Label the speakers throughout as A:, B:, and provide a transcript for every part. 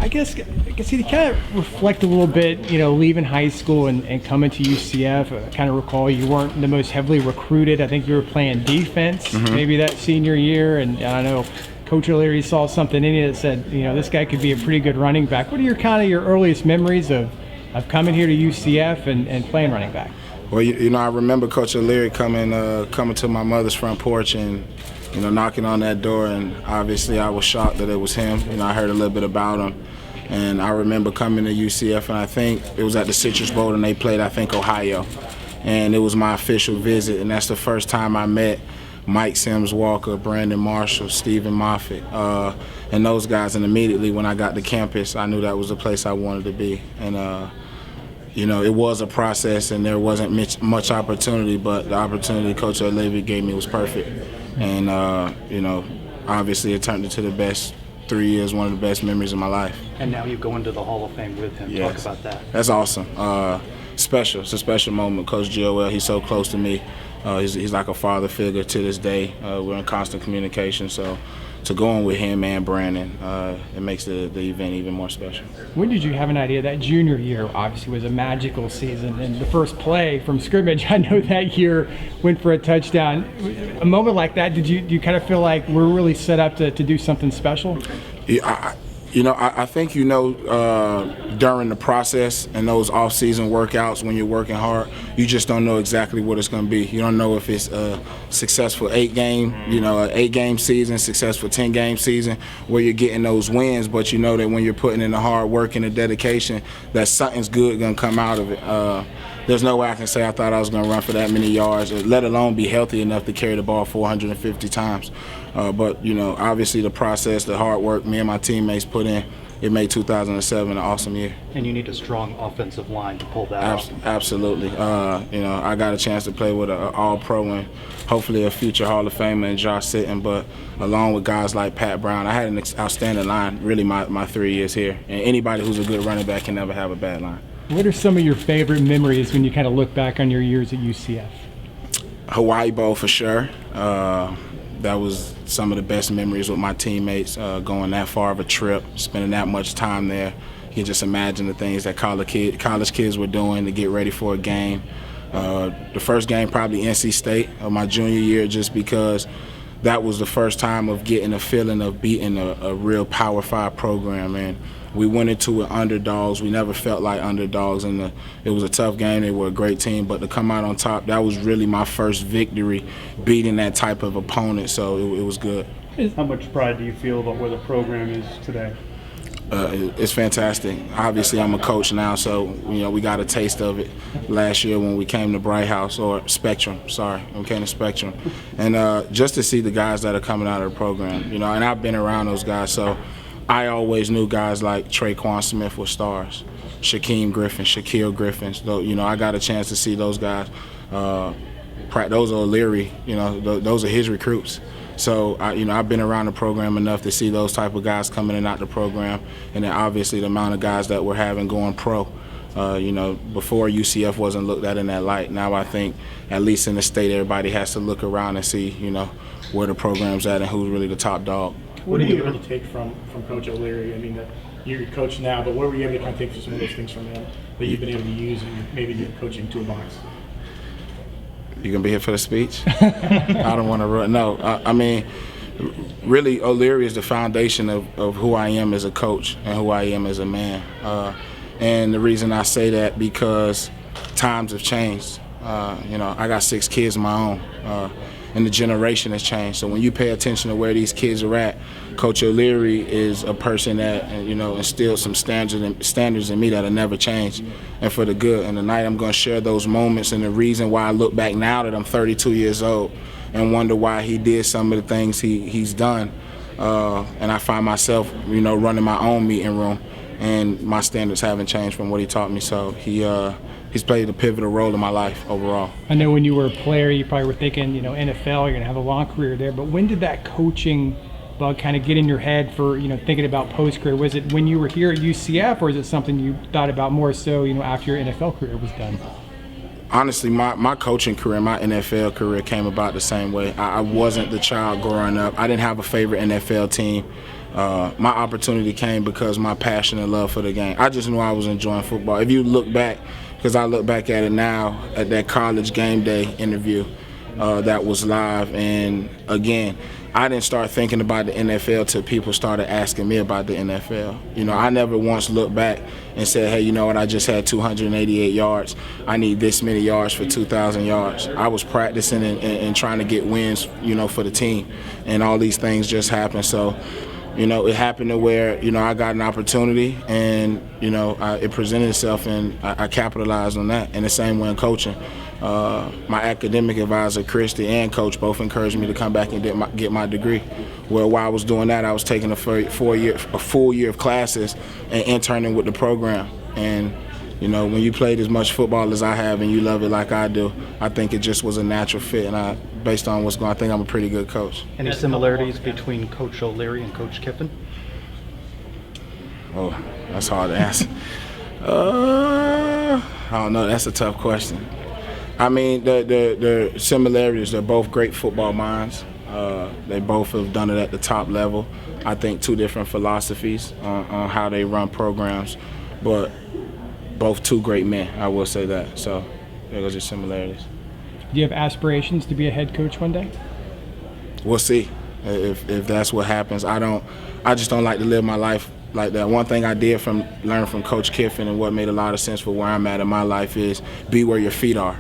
A: I guess you kind of reflect a little bit, leaving high school and coming to UCF. I kind of recall you weren't the most heavily recruited. I think you were playing defense maybe that senior year, and I know Coach O'Leary saw something in you that said, this guy could be a pretty good running back. What are your earliest memories of coming here to UCF and playing running back?
B: Well, I remember Coach O'Leary coming to my mother's front porch and, knocking on that door, and obviously I was shocked that it was him. I heard a little bit about him, and I remember coming to UCF, and I think it was at the Citrus Bowl, and they played, Ohio, and it was my official visit, and that's the first time I met Mike Sims Walker, Brandon Marshall, Stephen Moffitt, and those guys. And immediately when I got to campus, I knew that was the place I wanted to be. And it was a process, and there wasn't much opportunity, but the opportunity Coach O'Leary gave me was perfect. And obviously it turned into the best 3 years, one of the best memories of my life.
C: And now you go into the Hall of Fame with him.
B: Yes.
C: Talk about that.
B: That's awesome. Special. It's a special moment. Coach Joel, he's so close to me. He's like a father figure to this day. We're in constant communication. So to go in with him and Brandon, it makes the event even more special.
A: When did you have an idea? That junior year obviously was a magical season, and the first play from scrimmage, I know that year went for a touchdown. A moment like that, do you kind of feel like we're really set up to do something special?
B: Yeah, I think during the process and those off-season workouts when you're working hard, you just don't know exactly what it's going to be. You don't know if it's a successful 8-game season, successful 10-game season where you're getting those wins, but you know that when you're putting in the hard work and the dedication, that something's good going to come out of it. There's no way I can say I thought I was going to run for that many yards, let alone be healthy enough to carry the ball 450 times. But obviously the process, the hard work me and my teammates put in, it made 2007 an awesome year.
C: And you need a strong offensive line to pull that off.
B: Absolutely. I got a chance to play with an all-pro and hopefully a future Hall of Famer in Josh Sitton, but along with guys like Pat Brown, I had an outstanding line really my 3 years here. And anybody who's a good running back can never have a bad line.
A: What are some of your favorite memories when you kind of look back on your years at UCF?
B: Hawaii Bowl for sure. That was some of the best memories with my teammates, going that far of a trip, spending that much time there. You can just imagine the things that college kids were doing to get ready for a game. The first game probably NC State of my junior year, just because that was the first time of getting a feeling of beating a real Power 5 program. And we went into it underdogs. We never felt like underdogs, and it was a tough game. They were a great team, but to come out on top, that was really my first victory beating that type of opponent, so it was good.
D: How much pride do you feel about where the program is today?
B: It's fantastic. Obviously, I'm a coach now, so we got a taste of it last year when we came to Bright House, or Spectrum. Sorry, we came to Spectrum, and just to see the guys that are coming out of the program, and I've been around those guys, so I always knew guys like Traquan Smith were stars, Shaquem Griffin, Shaquille Griffin. So, I got a chance to see those guys. Those are O'Leary. Those are his recruits. So, I've been around the program enough to see those type of guys coming in and out the program, and then obviously the amount of guys that we're having going pro. Before UCF wasn't looked at in that light. Now I think, at least in the state, everybody has to look around and see, where the program's at and who's really the top dog.
D: What are you able to take from Coach O'Leary? I mean, you're your coach now, but what were you able to kind of take from some of those things from him that you've been able to use in maybe your coaching toolbox?
B: You gonna be here for the speech? I don't want to run. No, I mean, really, O'Leary is the foundation of who I am as a coach and who I am as a man. And the reason I say that, because times have changed. I got 6 kids of my own. And the generation has changed. So when you pay attention to where these kids are at, Coach O'Leary is a person that instilled some standards in me that'll never change, and for the good. And tonight I'm going to share those moments, and the reason why I look back now that I'm 32 years old and wonder why he did some of the things he's done. And I find myself, running my own meeting room, and my standards haven't changed from what he taught me. So he's played a pivotal role in my life overall.
A: I know when you were a player, you probably were thinking, NFL, you're going to have a long career there. But when did that coaching bug kind of get in your head for, thinking about post-career? Was it when you were here at UCF, or is it something you thought about more so, after your NFL career was done?
B: Honestly, my coaching career, my NFL career came about the same way. I wasn't the child growing up. I didn't have a favorite NFL team. my opportunity came because my passion and love for the game. I just knew I was enjoying football. If you look back, because I look back at it now, at that college game day interview that was live, and again, I didn't start thinking about the NFL till people started asking me about the NFL. You know, I never once looked back and said, hey, you know what, I just had 288 yards. I need this many yards for 2,000 yards. I was practicing and trying to get wins, you know, for the team, and all these things just happened. So, you know, it happened to where, you know, I got an opportunity, and, you know, it presented itself, and I capitalized on that. And the same way in coaching. My academic advisor, Christy, and coach both encouraged me to come back and get my degree. Well, while I was doing that, I was taking a full year of classes and interning with the program. And, you know, when you played as much football as I have and you love it like I do, I think it just was a natural fit. And based on what's going on, I think I'm a pretty good coach.
C: Any similarities between Coach O'Leary and Coach Kiffin?
B: Oh, that's hard to answer. I don't know. That's a tough question. I mean, the similarities, they're both great football minds. They both have done it at the top level. I think two different philosophies on how they run programs, but both two great men, I will say that. So there goes your similarities.
A: Do you have aspirations to be a head coach one day?
B: We'll see if that's what happens. I just don't like to live my life like that. One thing I did learn from Coach Kiffin, and what made a lot of sense for where I'm at in my life, is be where your feet are.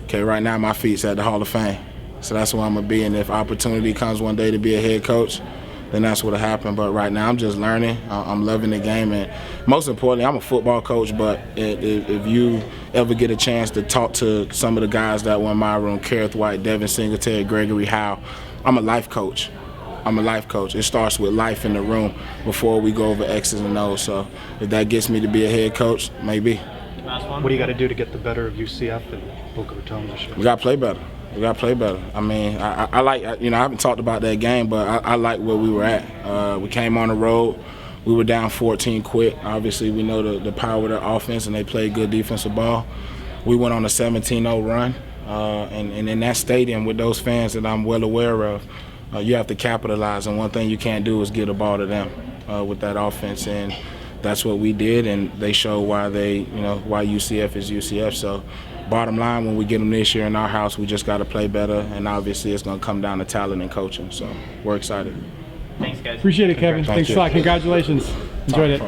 B: Okay, right now my feet's at the Hall of Fame. So that's where I'm going to be. And if opportunity comes one day to be a head coach, then that's what'll happen. But right now I'm just learning. I'm loving the game. And most importantly, I'm a football coach, but if you ever get a chance to talk to some of the guys that were in my room, Kareth White, Devin Singletary, Gregory Howe, I'm a life coach. I'm a life coach. It starts with life in the room before we go over X's and O's. So if that gets me to be a head coach, maybe.
C: What do you got to do to get the better of UCF and Boca Raton this year?
B: We got to play better. We got to play better. I mean, I like, you know, I haven't talked about that game, but I like where we were at. We came on the road. We were down 14, quit. Obviously, we know the power of their offense, and they played good defensive ball. We went on a 17-0 run, and in that stadium with those fans that I'm well aware of, you have to capitalize, and one thing you can't do is get a ball to them with that offense, and that's what we did, and they showed why why UCF is UCF. So bottom line, when we get them this year in our house, we just got to play better, and obviously it's going to come down to talent and coaching. So we're excited.
E: Thanks, guys.
A: Appreciate it, Kevin. Thanks a lot. Congratulations. Enjoyed it.